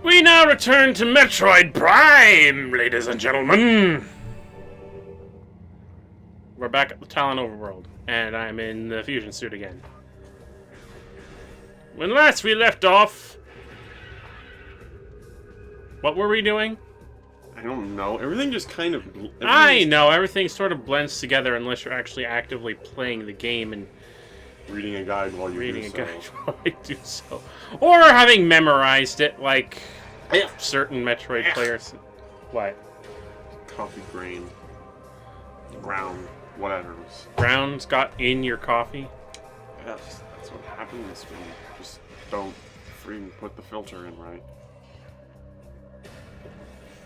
We now return to Metroid Prime, ladies and gentlemen. We're back at the Talon Overworld, and I'm in the fusion suit again. When last we left off, what were we doing? I don't know. Everything just kind of... I know, everything sort of blends together unless you're actually actively playing the game and reading a guide while you reading do a so. guide while I do so. Or having memorized it like certain Metroid players. What? Coffee grain. Ground. Whatever. Grounds got in your coffee? Yes, that's what happens when you just don't freaking put the filter in right.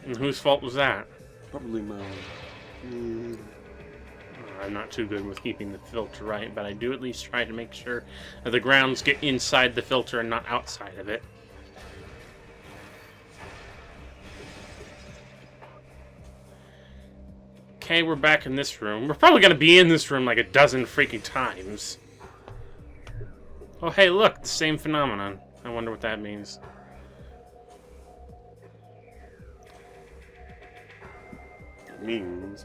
And whose fault was that? Probably mine. I'm not too good with keeping the filter right, but I do at least try to make sure that the grounds get inside the filter and not outside of it. Okay, we're back in this room. We're probably going to be in this room like a dozen freaking times. Oh, hey, look, the same phenomenon. I wonder what that means. It means...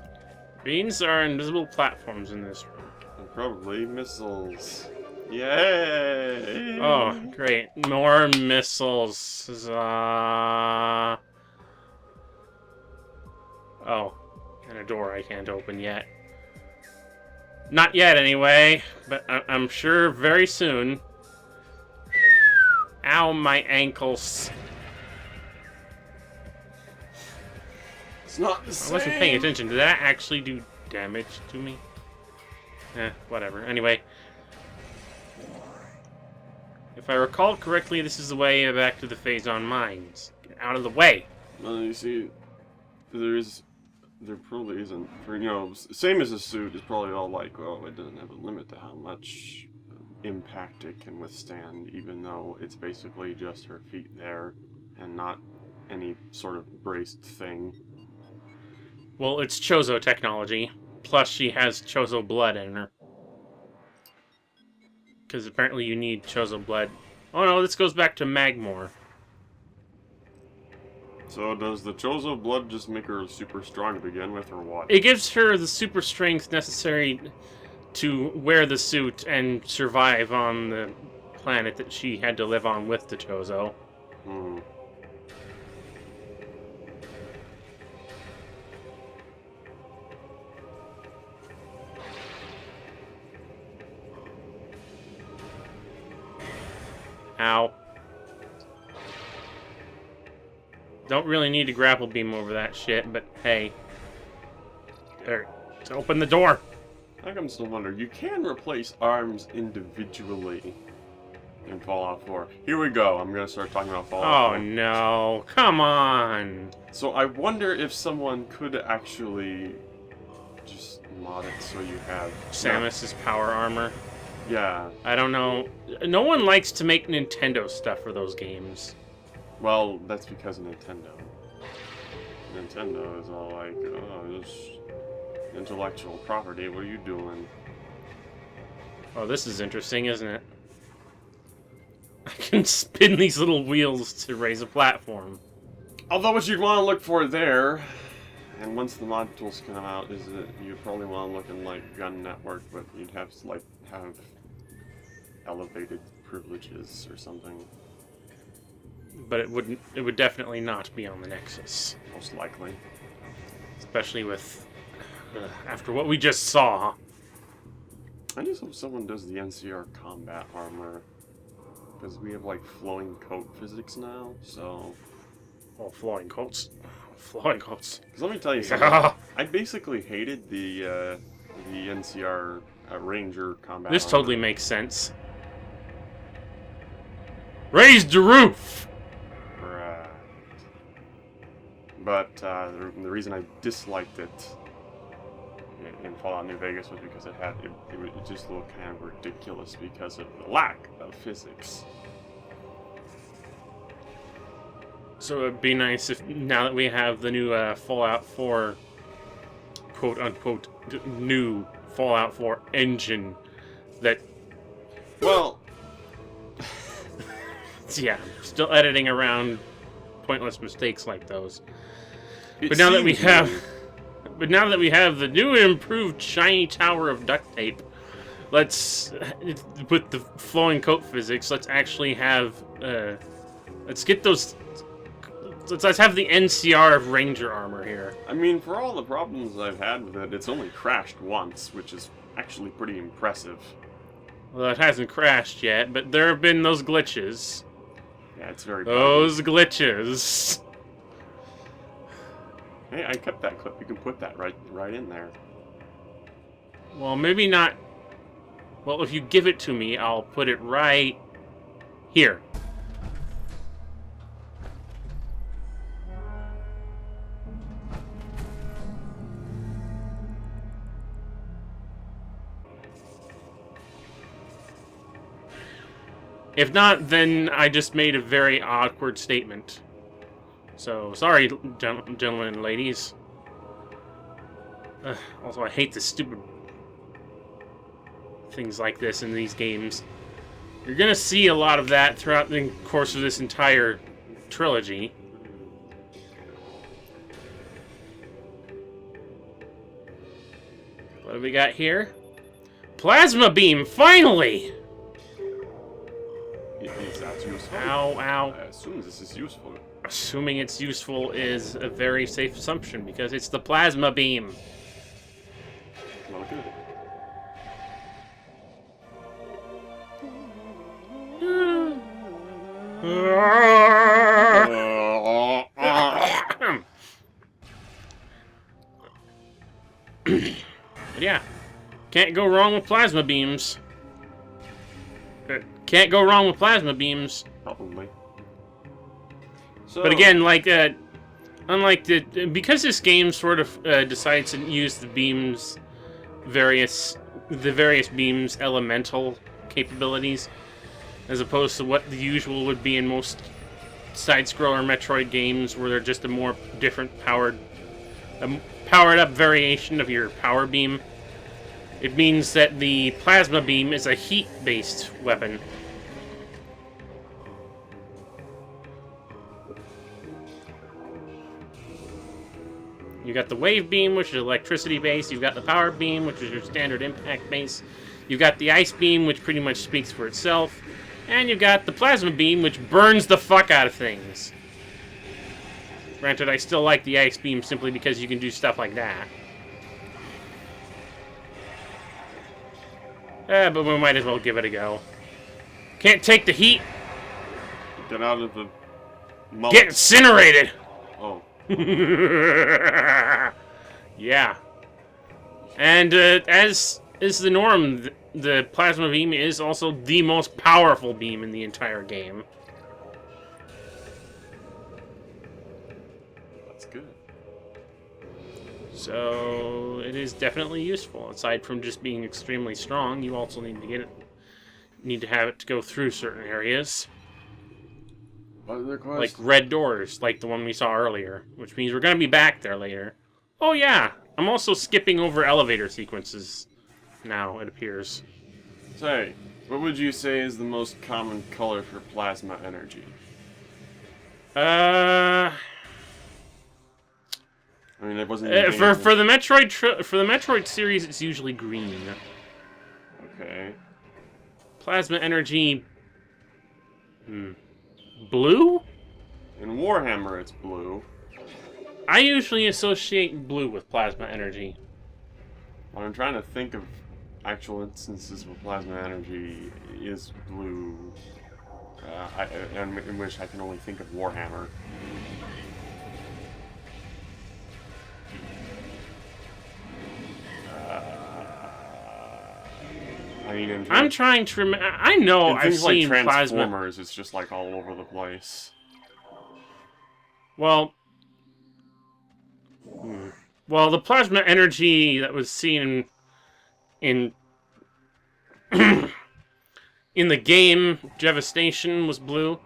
Beans are invisible platforms in this room. And probably missiles. Yay! Oh, great. More missiles. Oh, and a door I can't open yet. Not yet, anyway, but I'm sure very soon. Ow, my ankles. It's not the same. I wasn't paying attention. Did that actually do damage to me? Whatever. Anyway. If I recall correctly, this is the way back to the Phazon Mines. Get out of the way! Well, you see, there probably isn't. For, you know, same as a suit, it's probably all like, oh, it doesn't have a limit to how much impact it can withstand, even though it's basically just her feet there and not any sort of braced thing. Well, it's Chozo technology. Plus, she has Chozo blood in her. Because apparently you need Chozo blood. Oh no, this goes back to Magmore. So does the Chozo blood just make her super strong to begin with, or what? It gives her the super strength necessary to wear the suit and survive on the planet that she had to live on with the Chozo. Hmm. Ow. Don't really need to grapple beam over that shit, but hey. There. Let's open the door. I can still wonder, you can replace arms individually in Fallout 4. Here we go, I'm gonna start talking about Fallout 4. Oh no. Come on. So I wonder if someone could actually just mod it so you have... Samus's power armor. Yeah. I don't know. No one likes to make Nintendo stuff for those games. Well, that's because of Nintendo. Nintendo is all like, oh, this intellectual property, what are you doing? Oh, this is interesting, isn't it? I can spin these little wheels to raise a platform. Although what you'd want to look for there, and once the mod tools come out, is that you'd probably want to look in like Gun Network, but you'd have to like have elevated privileges or something. But it would definitely not be on the Nexus. Most likely. Especially with after what we just saw. I just hope someone does the NCR combat armor, because we have like flowing coat physics now, so... Oh, flowing coats. Flowing coats. Because let me tell you something, I basically hated the NCR Ranger combat This armor. totally makes sense. Raise the roof! Right. But the reason I disliked it in Fallout New Vegas was because it just looked kind of ridiculous because of the lack of physics. So it'd be nice if, now that we have the new Fallout 4, quote-unquote, new Fallout 4 engine, that... Well... yeah, still editing around pointless mistakes like those. It But now that we seems have, weird. but now that we have the new and improved shiny tower of duct tape, let's, with the flowing coat physics, let's actually have, let's get those. Let's have the NCR of Ranger armor here. I mean, for all the problems I've had with it, it's only crashed once, which is actually pretty impressive. Well, it hasn't crashed yet, but there have been those glitches. Yeah, it's very Those glitches. Hey, I kept that clip. You can put that right in there. Well, maybe not. Well, if you give it to me, I'll put it right here. If not, then I just made a very awkward statement. So, sorry, gentlemen and ladies. Also, I hate the stupid things like this in these games. You're gonna see a lot of that throughout the course of this entire trilogy. What do we got here? Plasma beam, finally! Is that useful? Ow, ow. I assume this is useful. Assuming it's useful is a very safe assumption, because it's the plasma beam. Well, good. But yeah, can't go wrong with plasma beams. Can't go wrong with plasma beams. Probably. So, But again, like, unlike because this game sort of decides to use the various beams' elemental capabilities, as opposed to what the usual would be in most side-scroller Metroid games, where they're just a more different powered up variation of your power beam. It means that the plasma beam is a heat-based weapon. You got the wave beam, which is electricity based. You've got the power beam, which is your standard impact base. You've got the ice beam, which pretty much speaks for itself. And you've got the plasma beam, which burns the fuck out of things. Granted, I still like the ice beam simply because you can do stuff like that. But we might as well give it a go. Can't take the heat. Get out of the mullet. Get incinerated! Oh. Yeah. And as is the norm, the plasma beam is also the most powerful beam in the entire game. That's good. So it is definitely useful. Aside from just being extremely strong, you also need to have it to go through certain areas. Like red doors, like the one we saw earlier, which means we're going to be back there later. Oh yeah, I'm also skipping over elevator sequences now, it appears. Say, what would you say is the most common color for plasma energy? I mean, it wasn't for the Metroid series, it's usually green. Okay. Plasma energy, blue? In Warhammer, it's blue. I usually associate blue with plasma energy. When I'm trying to think of actual instances where plasma energy is blue, in which I can only think of Warhammer. I mean, I'm trying to remember. I know I've seen like plasma. Transformers, it's just like all over the place. Well, the plasma energy that was seen in in the game Devastation was blue.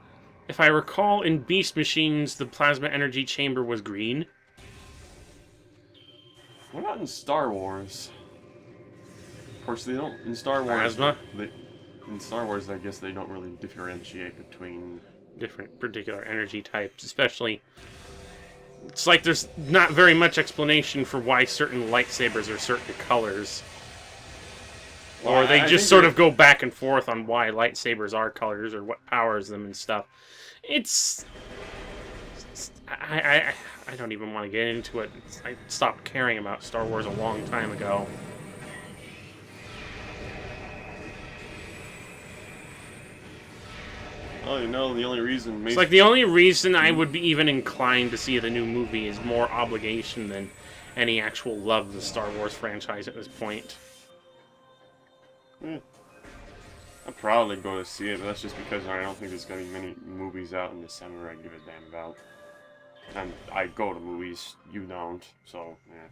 If I recall, in Beast Machines, the plasma energy chamber was green. What about in Star Wars? Of course, they don't. In Star Wars, Plasma? in Star Wars, I guess they don't really differentiate between different particular energy types, especially. It's like there's not very much explanation for why certain lightsabers are certain colors. Well, Or they I just think sort that- of go back and forth on why lightsabers are colors or what powers them and stuff. I don't even want to get into it. I stopped caring about Star Wars a long time ago. Well, you know, the only reason... It's like the only reason I would be even inclined to see the new movie is more obligation than any actual love of the Star Wars franchise at this point. I'll probably go to see it, but that's just because I don't think there's going to be many movies out in December I give a damn about. And I go to movies, you don't, so, yeah.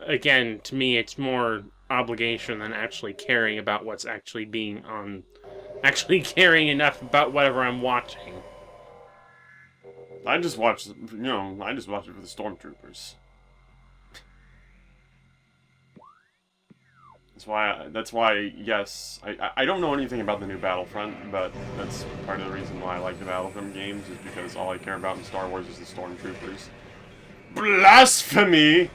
Again, to me, it's more obligation than actually caring about what's actually being on... Actually caring enough about whatever I'm watching. I just watch it for the Stormtroopers. That's why, yes, I don't know anything about the new Battlefront, but that's part of the reason why I like the Battlefront games, is because all I care about in Star Wars is the Stormtroopers. Blasphemy!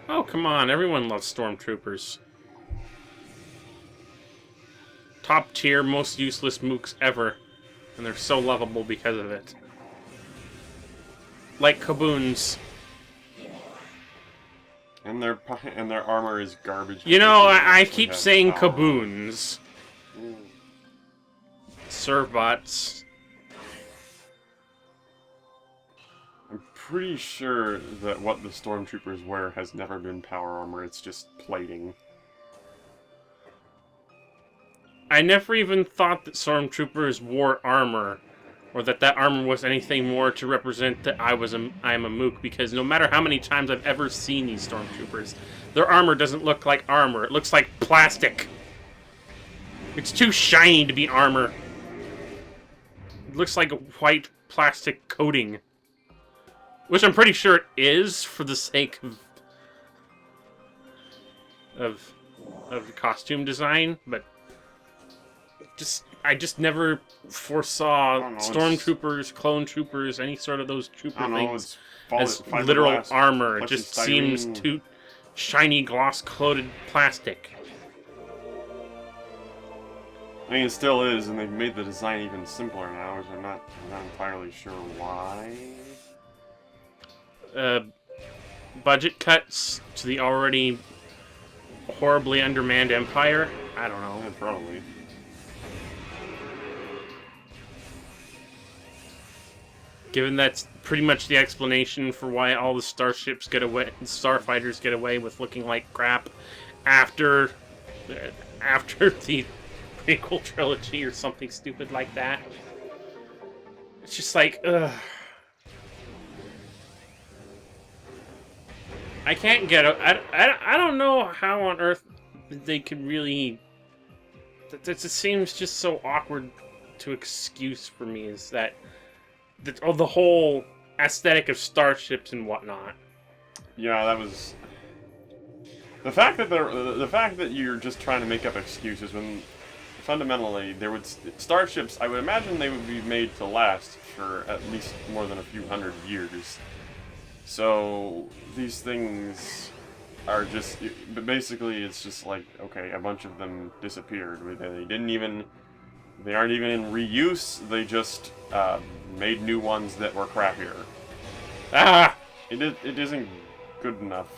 Oh, come on, everyone loves Stormtroopers. Top tier, most useless mooks ever. And they're so lovable because of it. Like Kaboons. And their armor is garbage. You know, because they I actually keep have saying power. Kaboons. Servbots. I'm pretty sure that what the Stormtroopers wear has never been power armor, it's just plating. I never even thought that Stormtroopers wore armor, or that armor was anything more to represent that I'm a mook, because no matter how many times I've ever seen these Stormtroopers, their armor doesn't look like armor. It looks like plastic. It's too shiny to be armor. It looks like a white plastic coating. Which I'm pretty sure it is, for the sake of costume design, but I just never foresaw Stormtroopers, clone troopers, any sort of those trooper things as literal armor. It just seems too shiny, gloss-coated plastic. I mean, it still is, and they've made the design even simpler now, which I'm not entirely sure why. Budget cuts to the already horribly undermanned Empire? I don't know. Yeah, probably. Given that's pretty much the explanation for why all the starfighters get away with looking like crap after the prequel trilogy or something stupid like that. It's just like, ugh. I can't get it. I don't know how on earth they could really... That just seems just so awkward to excuse for me, is that... the whole aesthetic of starships and whatnot. Yeah, that was... The fact that you're just trying to make up excuses when... Fundamentally, starships, I would imagine they would be made to last for at least more than a few hundred years. So, these things are just... But basically, it's just like, okay, a bunch of them disappeared. They aren't even in reuse, they just made new ones that were crappier. Ah! It isn't good enough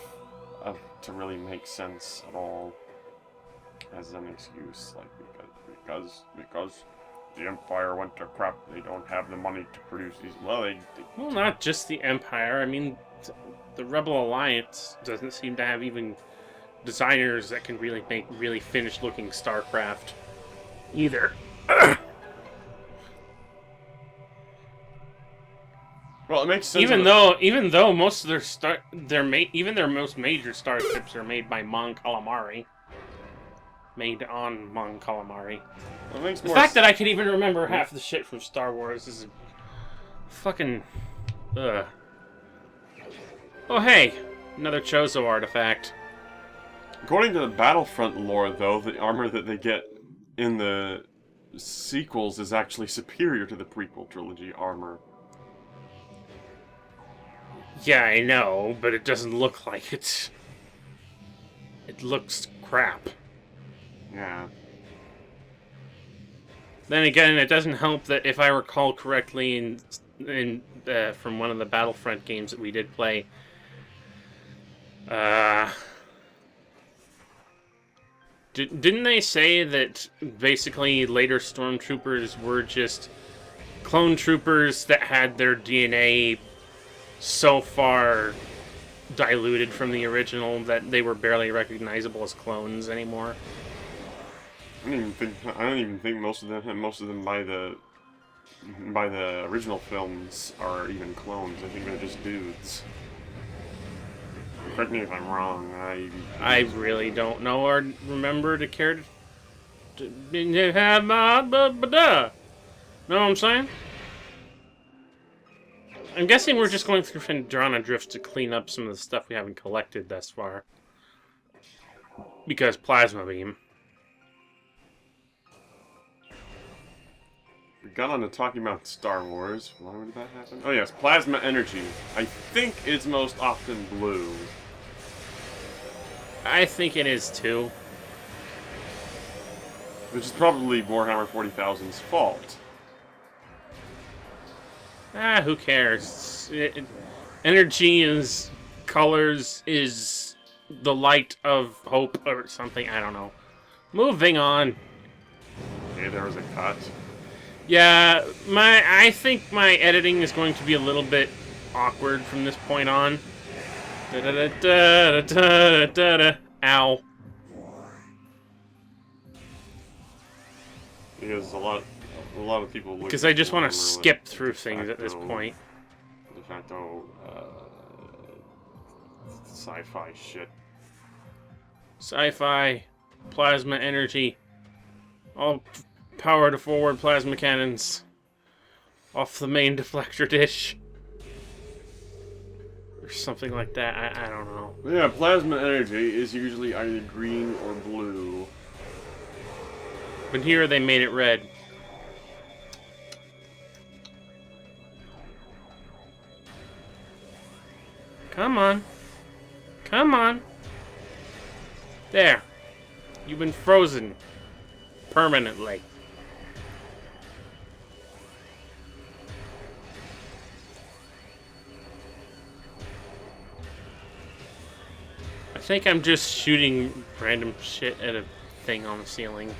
to really make sense at all as an excuse, like, because the Empire went to crap, they don't have the money to produce these. Well, Well, not just the Empire. I mean, the Rebel Alliance doesn't seem to have even designers that can really make really finished-looking starcraft either. Well, it makes sense. Even though most of their most major starships are made by Mon Calamari. Made on Mon Calamari. It makes The more fact that I can even remember half the shit from Star Wars is fucking... Ugh. Oh hey, another Chozo artifact. According to the Battlefront lore, though, the armor that they get in the sequels is actually superior to the prequel trilogy armor. Yeah, I know, but it doesn't look like it. It looks crap. Yeah. Then again, it doesn't help that if I recall correctly, from one of the Battlefront games that we did play, didn't they say that basically later stormtroopers were just clone troopers that had their DNA so far diluted from the original that they were barely recognizable as clones anymore? I don't even think most of them by the original films are even clones. I think they're just dudes. Correct me if I'm wrong. I really don't know or remember to care to have know what I'm saying? I'm guessing we're just going through Phendrana Drifts to clean up some of the stuff we haven't collected thus far. Because Plasma Beam. We got on to talking about Star Wars. Why would that happen? Oh yes, plasma energy. I think it's most often blue. I think it is too. Which is probably Warhammer 40,000's fault. Who cares? Energy is colors is the light of hope or something. I don't know. Moving on. Okay, there was a cut. Yeah, I think my editing is going to be a little bit awkward from this point on. Ow. Because a lot of people look. Because I just want to skip through things at this point. De facto, sci-fi shit. Sci-fi, plasma energy, all power to forward plasma cannons off the main deflector dish. Or something like that, I don't know. Yeah, plasma energy is usually either green or blue. But here they made it red. Come on. Come on. There. You've been frozen. Permanently. I think I'm just shooting random shit at a thing on the ceiling.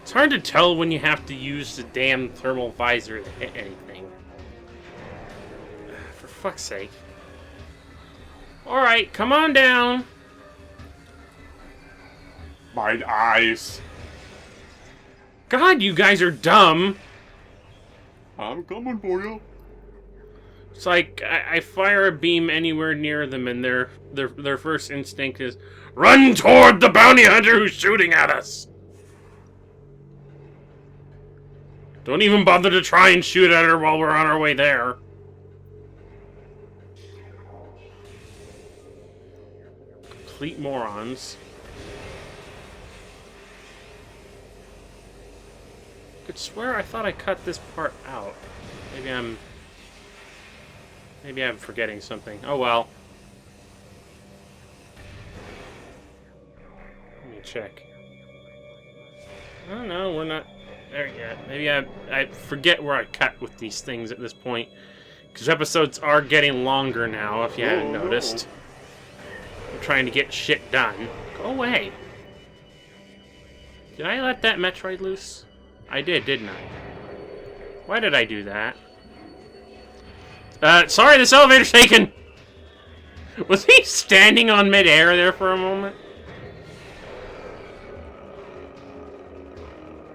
It's hard to tell when you have to use the damn thermal visor to hit anything. For fuck's sake. Alright, come on down. My eyes. God, you guys are dumb. I'm coming for you. It's like I fire a beam anywhere near them, and their first instinct is run toward the bounty hunter who's shooting at us. Don't even bother to try and shoot at her while we're on our way there. Complete morons. I could swear I thought I cut this part out. Maybe I'm forgetting something. Oh well. Let me check. Oh no, we're not there yet. Maybe I forget where I cut with these things at this point. Because episodes are getting longer now, if you hadn't noticed. I'm trying to get shit done. Go away. Did I let that Metroid loose? I did, didn't I? Why did I do that? Sorry, this elevator's taken! Was he standing on mid-air there for a moment?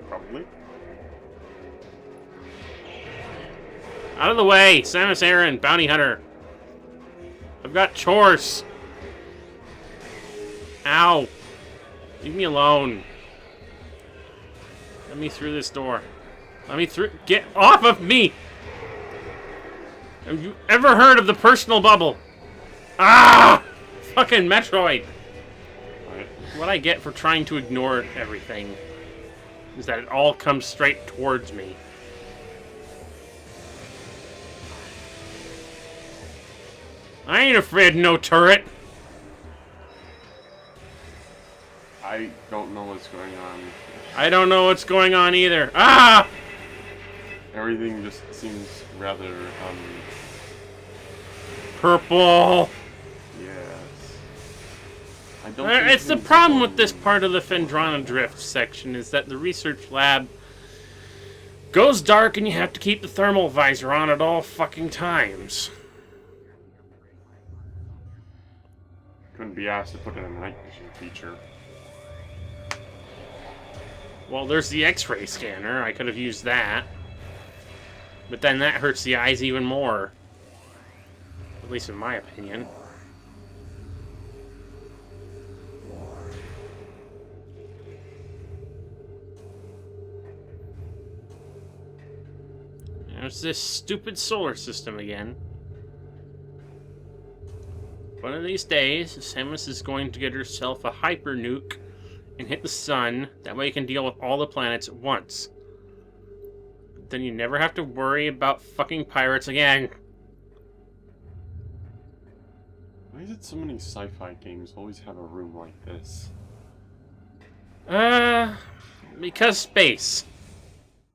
Probably. Out of the way! Samus Aran, bounty hunter. I've got chores. Ow. Leave me alone. Let me through this door. Let me through. Get off of me! Have you ever heard of the personal bubble? Ah! fucking Metroid! Right? What I get for trying to ignore everything is that it all comes straight towards me. I ain't afraid of no turret! I don't know what's going on. I don't know what's going on either. Ah! Everything just seems rather, Purple! yes. I don't It's the think problem with this part of the Phendrana Drift section is that the research lab goes dark and you have to keep the thermal visor on at all fucking times. Couldn't be asked to put in a night vision feature. Well, there's the X-ray scanner. I could have used that. But then that hurts the eyes even more. At least in my opinion. There's this stupid solar system again. One of these days, Samus is going to get herself a hyper nuke and hit the sun. That way you can deal with all the planets at once. Then you never have to worry about fucking pirates again. Why is it so many sci-fi games always have a room like this? Because space.